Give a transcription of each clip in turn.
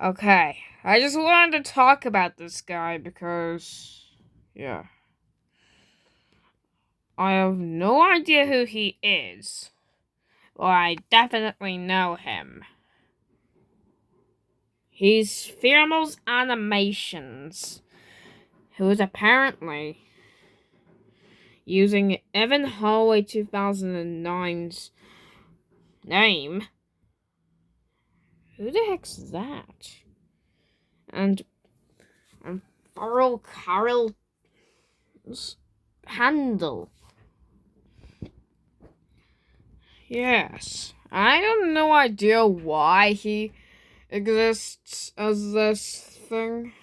Okay, I just wanted to talk about this guy because, yeah, I have no idea who he is. Well, I definitely know him. He's Spheremals Animations, who is apparently using Evan Holloway 2009's name. Who the heck's that? And Farrell Carroll's handle. Yes, I have no idea why he exists as this thing.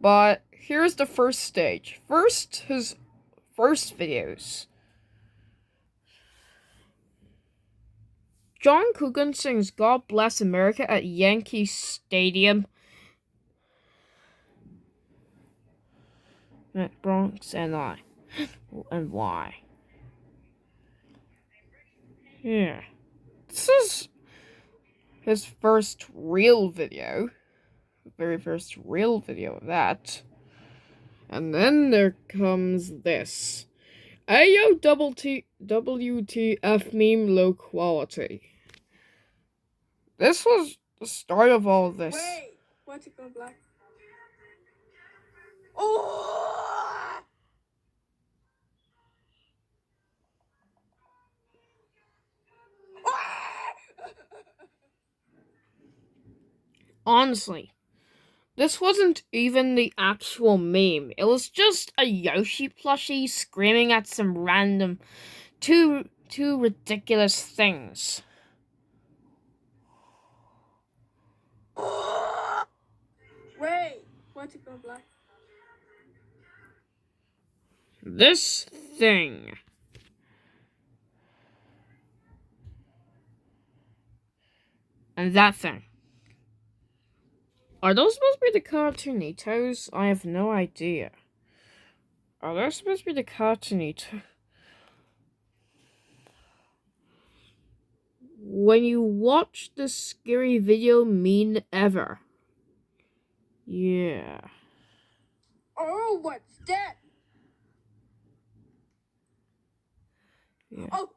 But here's the first stage. First, his first videos. John Coogan sings God Bless America at Yankee Stadium, Bronx, and why? Yeah. This is his first real video. Very first real video of that. And then there comes this. Ayo WTF meme low quality. This was the start of all of this. Wait, what's it go black? Oh! Honestly, this wasn't even the actual meme. It was just a Yoshi plushie screaming at some random, two ridiculous things. Wait, what's it go black? This thing. And that thing. Are those supposed to be the Cartoonitos? I have no idea. Are those supposed to be the Cartoonitos? When you watch the scary video, mean ever. Yeah. Oh, what's that? Yeah. Oh,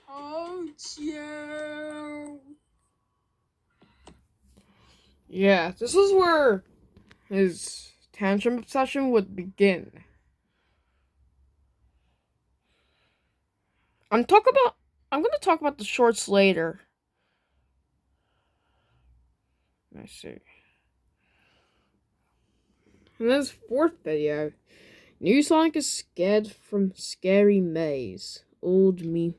oh, Joe. Yeah, this is where his tantrum obsession would begin. I'm gonna talk about the shorts later. I see. In this fourth video, New Sonic is scared from scary maze. Old me.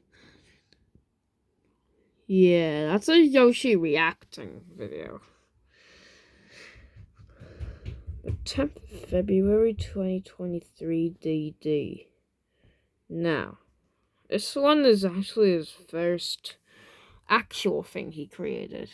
Yeah, that's a Yoshi reacting video. The 10th of February 2023 DD. Now, this one is actually his first actual thing he created.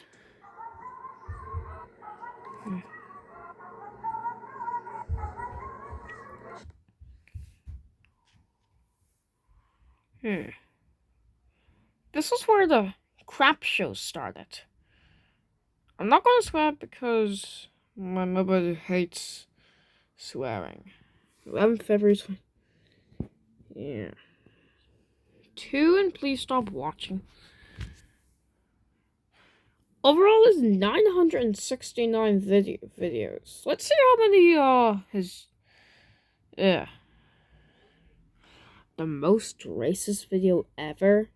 This is where the crap show started. I'm not gonna swear because my mother hates swearing. 11th February 20. Yeah. 2 and please stop watching. Overall is 969 videos. Let's see how many his the most racist video ever.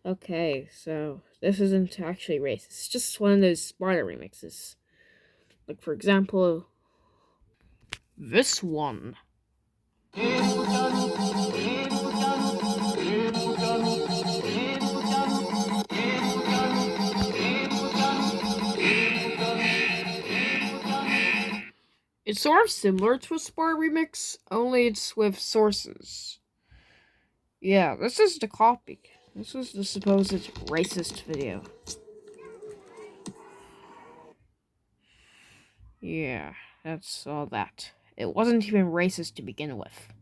Okay, so this isn't actually racist. It's just one of those Sparta remixes. Like for example, this one. It's sort of similar to a Sparta remix, only it's with sources. Yeah, this is the copy. This was the supposed racist video. Yeah, that's all that. It wasn't even racist to begin with.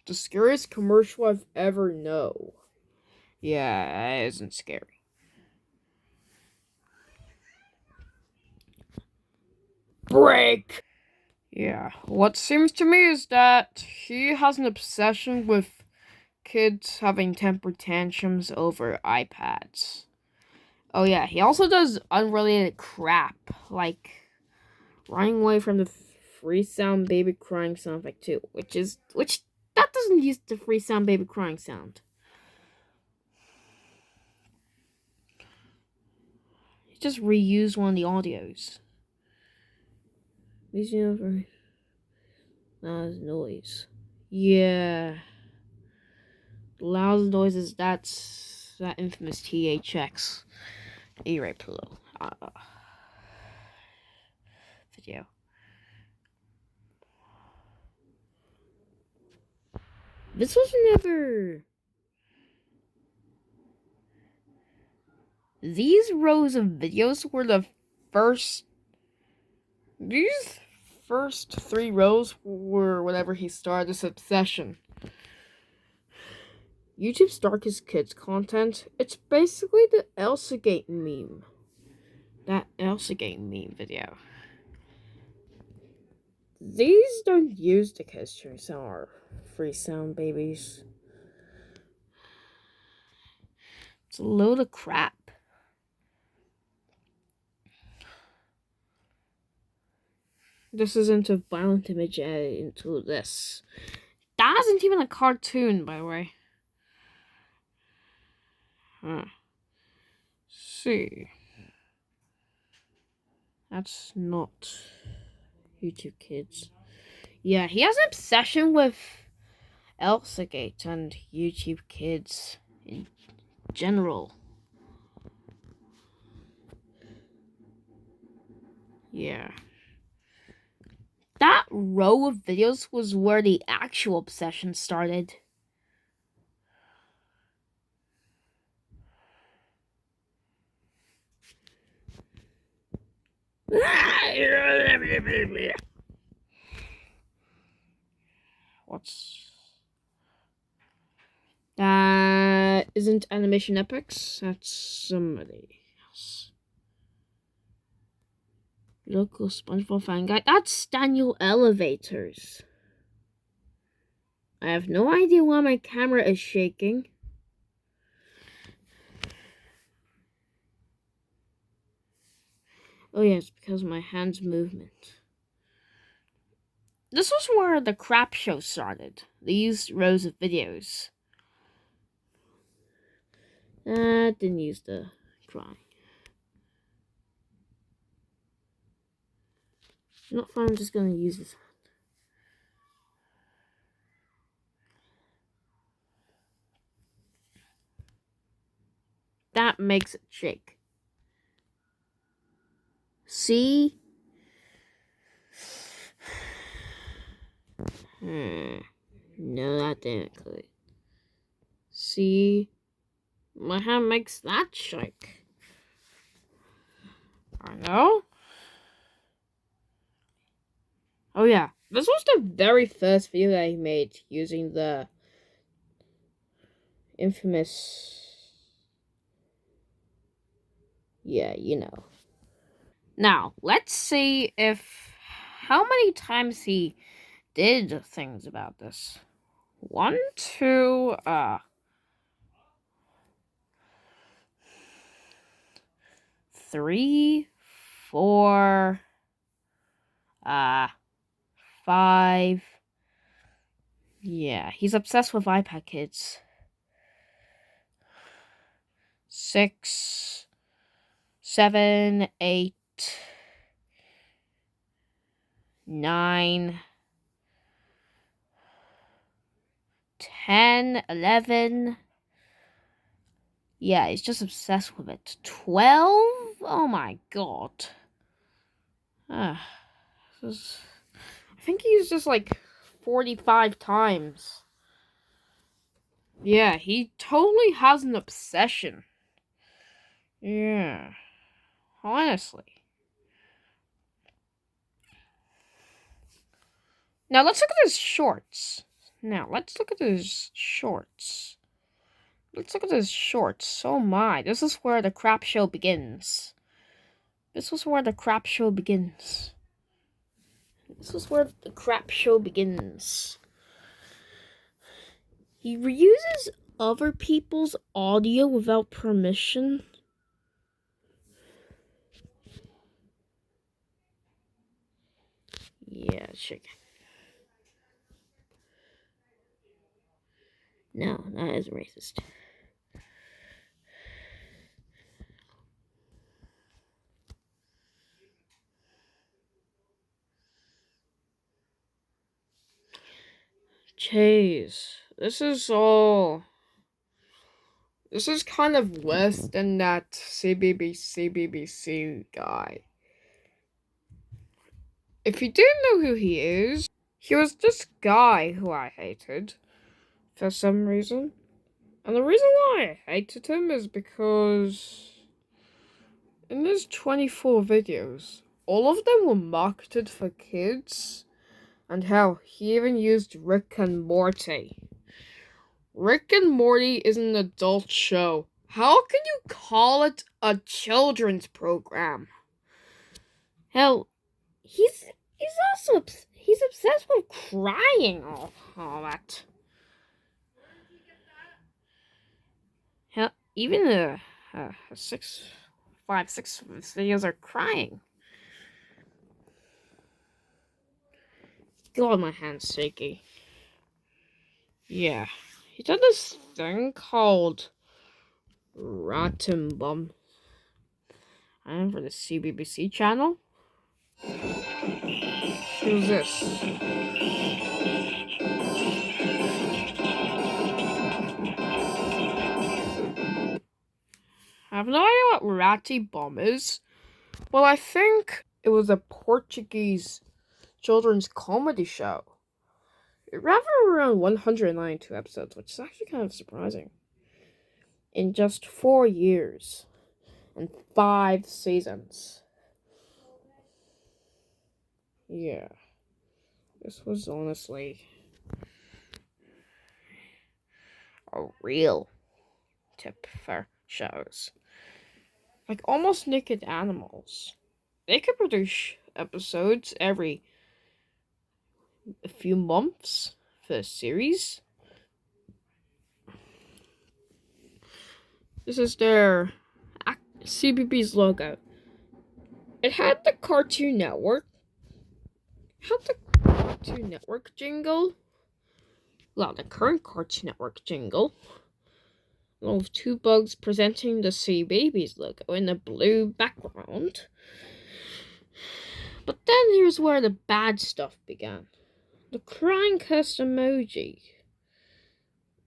The scariest commercial I've ever known. Yeah, it isn't scary. Break! Yeah, what seems to me is that he has an obsession with kids having temper tantrums over iPads. Oh yeah, he also does unrelated crap, like running away from the free sound baby crying sound effect too, which that doesn't use the free sound baby crying sound. He just reused one of the audios. These loud noise. Yeah. Loud noises, that's that infamous THX E-Ray pillow video. This was never... These rows of videos were the first... These first 3 rows were whenever he started this obsession. YouTube's Darkest Kids content, it's basically the Elsagate meme. That Elsagate meme video. These don't use the kids to sound or free sound babies. It's a load of crap. This isn't a violent image into this. That isn't even a cartoon, by the way. See. That's not YouTube Kids. Yeah, he has an obsession with Elsagate and YouTube Kids in general. Yeah. That row of videos was where the actual obsession started. What's... That isn't Animation Epics. That's somebody else. Local SpongeBob fan guy. That's Daniel Elevators. I have no idea why my camera is shaking. Oh yeah, it's because of my hand's movement. This was where the crap show started. These rows of videos. Didn't use the crying. Not fine, I'm just gonna use this. That makes it shake. See? No, that didn't click. See? My hand makes that shake. I know. Oh yeah, this was the very first video that he made using the infamous... Yeah, you know. Now, let's see how many times he did things about this. 1, 2, 3, 4, 5. Yeah, he's obsessed with iPad kids. 6, 7, 8, 9, 10, 11. Yeah, he's just obsessed with it. 12? Oh my god. I think he's just like 45 times. Yeah, he totally has an obsession. Yeah. Honestly. Now let's look at his shorts. Now, let's look at his shorts. Let's look at his shorts. Oh my, this is where the crap show begins. This is where the crap show begins. This is where the crap show begins. He reuses other people's audio without permission. Yeah, chicken. No, that is racist. Jeez, this is kind of worse than that CBBC CBeebies guy. If you didn't know who he is, he was this guy who I hated for some reason. And the reason why I hated him is because in his 24 videos, all of them were marketed for kids. And hell, he even used Rick and Morty. Rick and Morty is an adult show. How can you call it a children's program? Hell, he's obsessed with crying all that. Hell, even the 6 videos are crying. God, my hand's shaky. Yeah, he did this thing called Rotten Bum. And for the CBBC channel. Who's this? I have no idea what Ratty Bomb is. Well, I think it was a Portuguese children's comedy show. It ran for around 192 episodes, which is actually kind of surprising. In just 4 years and 5 seasons. Yeah. This was honestly a real tip for shows. Like Almost Naked Animals. They could produce episodes every a few months for a series. This is their CBeebies logo. It had the Cartoon Network. Jingle. Well, the current Cartoon Network jingle. Along with 2 bugs presenting the CBeebies logo in a blue background. But then here's where the bad stuff began. The crying cursed emoji.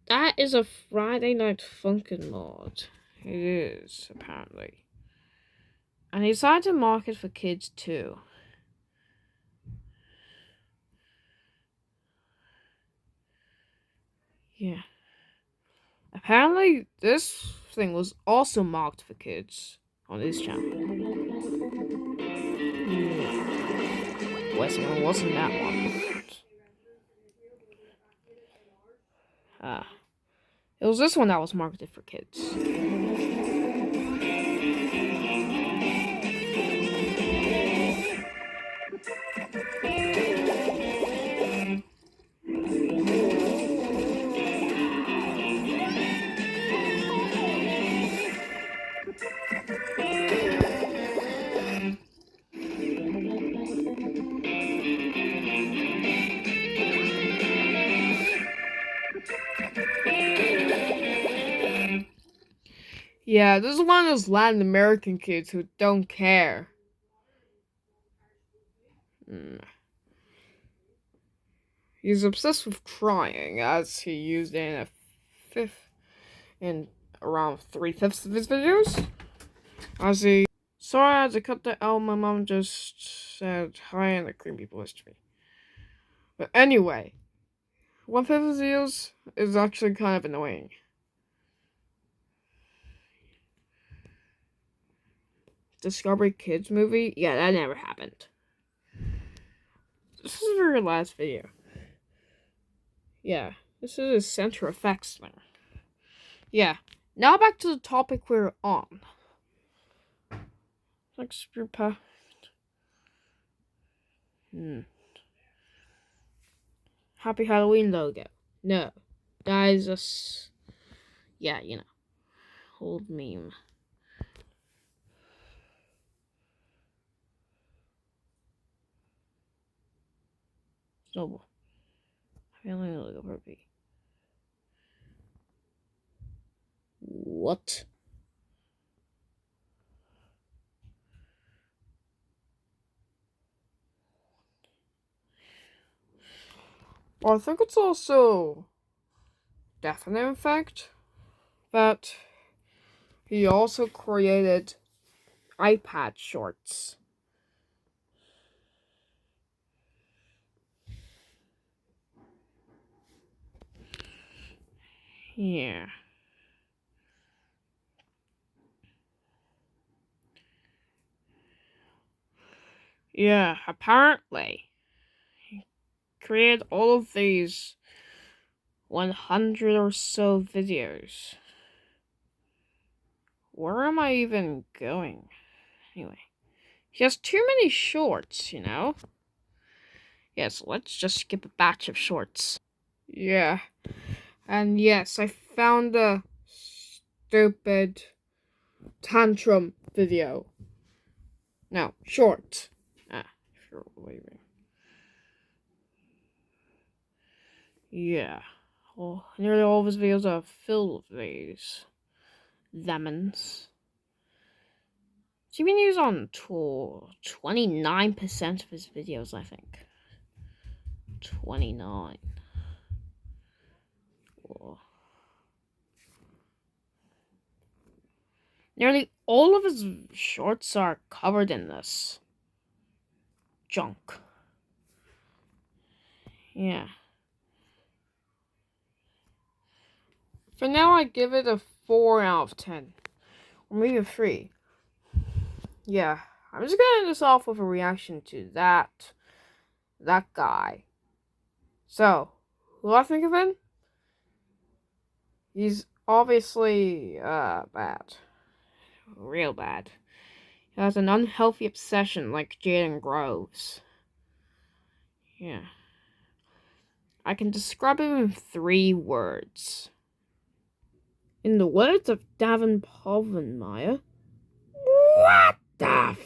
That is a Friday Night Funkin' mod. It is, apparently. And he decided to market for kids too. Yeah. Apparently, this thing was also marked for kids on his channel. Westman wasn't that one. It was this one that was marketed for kids. Yeah, this is one of those Latin American kids who don't care. He's obsessed with crying, as he used in around 3/5 of his videos. Sorry, I had to cut the L. My mom just said hi and the cream people history. But anyway, 1/5 of his videos is actually kind of annoying. Discovery Kids movie? Yeah, that never happened. This is her last video. Yeah, this is a center effects thing. Yeah, now back to the topic we're on. Like super perfect. Happy Halloween logo. No, that is just, yeah, old meme. So, Halloween logo perfect. What? Well, I think it's also definite, in fact, that he also created iPad shorts. Yeah. Yeah, apparently. He created all of these 100 or so videos. Where am I even going? Anyway. He has too many shorts, Yes, let's just skip a batch of shorts. Yeah. And yes, I found a stupid tantrum video. No, short. Short, waving. Yeah. Well, nearly all of his videos are filled with these lemons. CBeebies on tour 29% of his videos, I think. 29. Whoa. Nearly all of his shorts are covered in this junk. Yeah. For now, I give it a 4 out of 10. Or maybe a 3. Yeah. I'm just gonna end this off with a reaction to that guy. So, who do I think of him? He's obviously, bad. Real bad. He has an unhealthy obsession like Jaden Groves. Yeah. I can describe him in 3 words. In the words of Davin Povenmire, what the